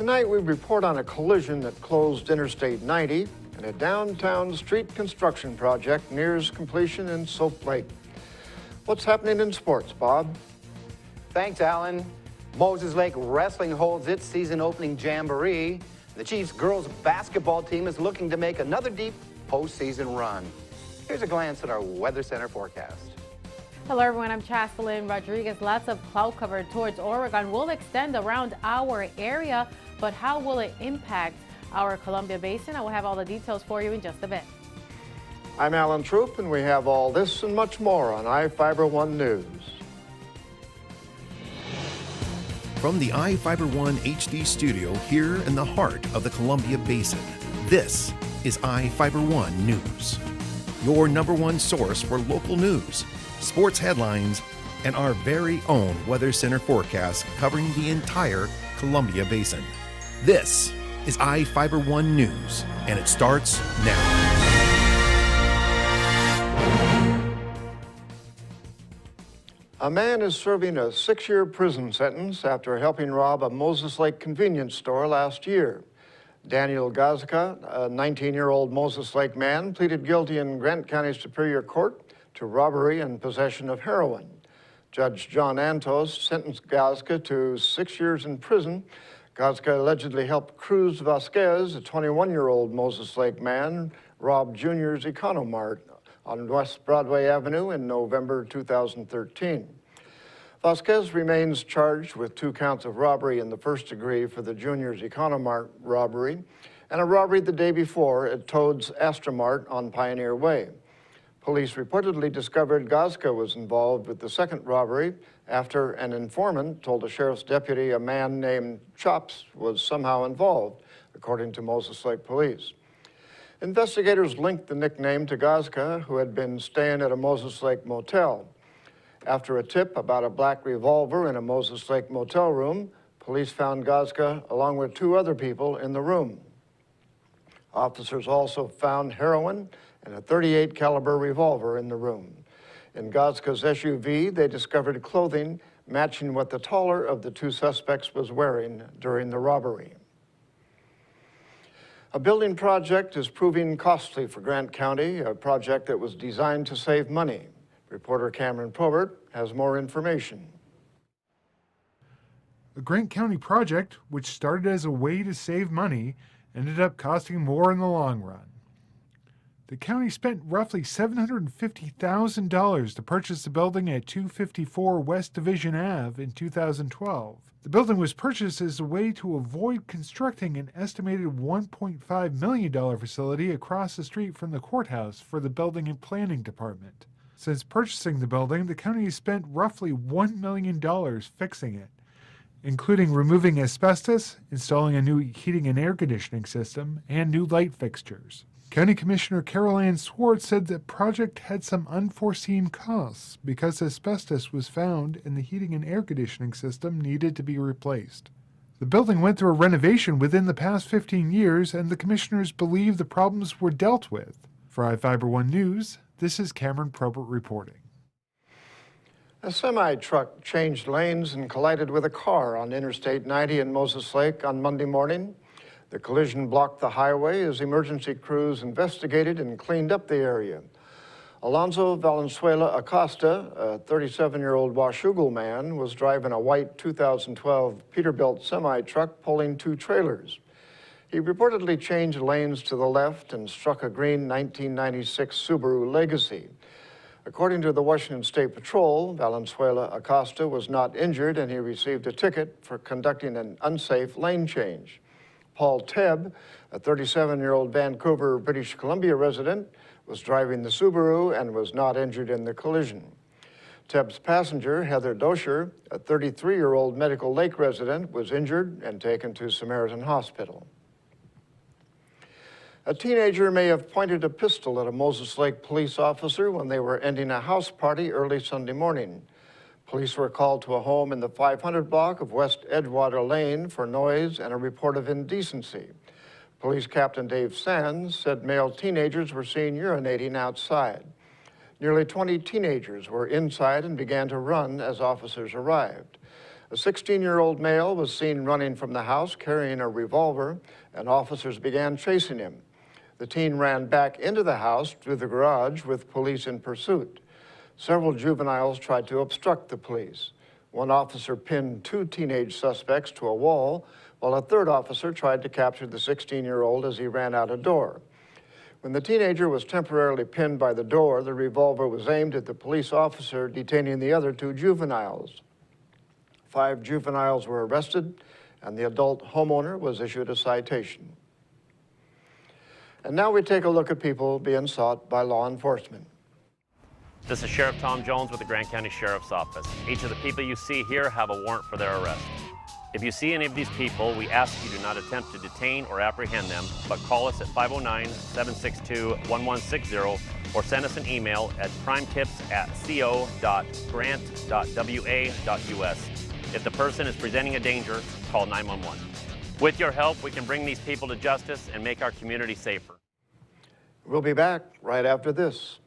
Tonight we report on a collision that closed Interstate 90 and a downtown street construction project nears completion in Soap Lake. What's happening in sports, Bob? Thanks, Alan. Moses Lake Wrestling holds its season-opening jamboree. The Chiefs girls basketball team is looking to make another deep postseason run. Here's a glance at our Weather Center forecast. Hello everyone, I'm Chaslyn Rodriguez. Lots of cloud cover towards Oregon will extend around our area, but how will it impact our Columbia Basin? I will have all the details for you in just a bit. I'm Alan Troop, and we have all this and much more on iFIBER 1 News. From the iFIBER 1 HD studio here in the heart of the Columbia Basin, this is iFIBER 1 News, your #1 source for local news, sports headlines, and our very own Weather Center forecast covering the entire Columbia Basin. This is iFIBER 1 News, and it starts now. A man is serving a 6-year prison sentence after helping rob a Moses Lake convenience store last year. Daniel Gazka, a 19-year-old Moses Lake man, pleaded guilty in Grant County Superior Court to robbery and possession of heroin. Judge John Antos sentenced Gazka to 6 years in prison. Gazka allegedly helped Cruz Vasquez, a 21-year-old Moses Lake man, rob Junior's Economart on West Broadway Avenue in November 2013. Vasquez remains charged with 2 counts of robbery in the first degree for the Junior's Economart robbery and a robbery the day before at Toad's Astromart on Pioneer Way. Police reportedly discovered Gazka was involved with the second robbery after an informant told a sheriff's deputy a man named Chops was somehow involved, according to Moses Lake Police. Investigators linked the nickname to Gazka, who had been staying at a Moses Lake motel. After a tip about a black revolver in a Moses Lake motel room, police found Gazka along with 2 other people in the room. Officers also found heroin and a .38 caliber revolver in the room. In Gazka's SUV, they discovered clothing matching what the taller of the 2 suspects was wearing during the robbery. A building project is proving costly for Grant County, a project that was designed to save money. Reporter Cameron Probert has more information. The Grant County project, which started as a way to save money, ended up costing more in the long run. The county spent roughly $750,000 to purchase the building at 254 West Division Ave in 2012. The building was purchased as a way to avoid constructing an estimated $1.5 million facility across the street from the courthouse for the Building and Planning Department. Since purchasing the building, the county has spent roughly $1 million fixing it, including removing asbestos, installing a new heating and air conditioning system, and new light fixtures. County Commissioner Carol Ann Swartz said the project had some unforeseen costs because asbestos was found and the heating and air conditioning system needed to be replaced. The building went through a renovation within the past 15 years, and the commissioners believe the problems were dealt with. For iFIBER 1 News, this is Cameron Probert reporting. A semi-truck changed lanes and collided with a car on Interstate 90 in Moses Lake on Monday morning. The collision blocked the highway as emergency crews investigated and cleaned up the area. Alonso Valenzuela Acosta, a 37-year-old Washougal man, was driving a white 2012 Peterbilt semi-truck pulling 2 trailers. He reportedly changed lanes to the left and struck a green 1996 Subaru Legacy. According to the Washington State Patrol, Valenzuela Acosta was not injured and he received a ticket for conducting an unsafe lane change. Paul Tebb, a 37-year-old Vancouver, British Columbia resident, was driving the Subaru and was not injured in the collision. Tebb's passenger, Heather Dosher, a 33-year-old Medical Lake resident, was injured and taken to Samaritan Hospital. A teenager may have pointed a pistol at a Moses Lake police officer when they were ending a house party early Sunday morning. Police were called to a home in the 500 block of West Edgewater Lane for noise and a report of indecency. Police Captain Dave Sands said male teenagers were seen urinating outside. Nearly 20 teenagers were inside and began to run as officers arrived. A 16-year-old male was seen running from the house carrying a revolver, and officers began chasing him. The teen ran back into the house through the garage with police in pursuit. Several juveniles tried to obstruct the police. One officer pinned 2 teenage suspects to a wall, while a third officer tried to capture the 16-year-old as he ran out a door. When the teenager was temporarily pinned by the door, the revolver was aimed at the police officer detaining the other 2 juveniles. 5 juveniles were arrested, and the adult homeowner was issued a citation. And now we take a look at people being sought by law enforcement. This is Sheriff Tom Jones with the Grant County Sheriff's Office. Each of the people you see here have a warrant for their arrest. If you see any of these people, we ask you do not attempt to detain or apprehend them, but call us at 509-762-1160 or send us an email at crimetips@co.grant.wa.us. If the person is presenting a danger, call 911. With your help, we can bring these people to justice and make our community safer. We'll be back right after this.